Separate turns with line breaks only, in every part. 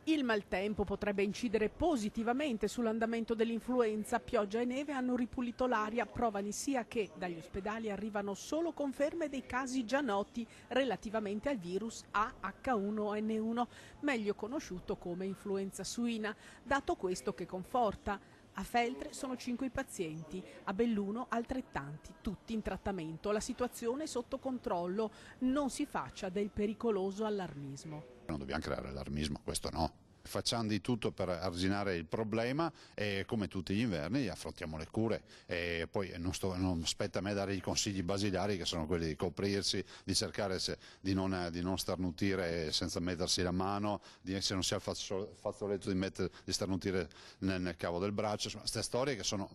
Il maltempo potrebbe incidere positivamente sull'andamento dell'influenza. Pioggia e neve hanno ripulito l'aria, prova sia che dagli ospedali arrivano solo conferme dei casi già noti relativamente al virus AH1N1, meglio conosciuto come influenza suina, dato questo che conforta. A Feltre sono 5 i pazienti, a Belluno altrettanti, tutti in trattamento. La situazione è sotto controllo, non si faccia del pericoloso allarmismo.
Non dobbiamo creare allarmismo, questo no. Facciamo di tutto per arginare il problema e come tutti gli inverni affrontiamo le cure e poi non spetta a me dare i consigli basilari che sono quelli di coprirsi, di cercare di non starnutire senza mettersi la mano, se non si ha il fazzoletto di starnutire nel cavo del braccio, insomma, queste storie che sono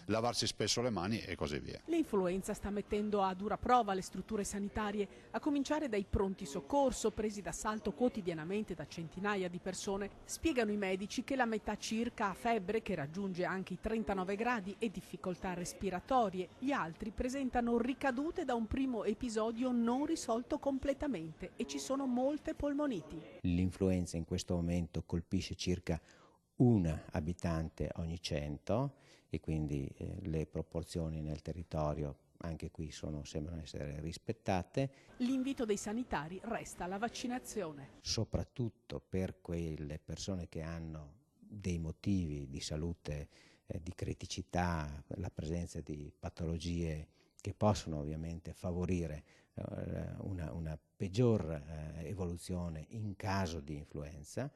lavarsi spesso le mani e così via.
L'influenza sta mettendo a dura prova le strutture sanitarie, a cominciare dai pronti soccorso presi d'assalto quotidianamente da centinaia di persone. Spiegano i medici che la metà circa ha febbre che raggiunge anche i 39 gradi e difficoltà respiratorie. Gli altri presentano ricadute da un primo episodio non risolto completamente e ci sono molte polmoniti.
L'influenza in questo momento colpisce circa una abitante ogni 100 e quindi le proporzioni nel territorio anche qui sembrano essere rispettate.
L'invito dei sanitari resta la vaccinazione.
Soprattutto per quelle persone che hanno dei motivi di salute, di criticità, la presenza di patologie che possono ovviamente favorire una peggior evoluzione in caso di influenza.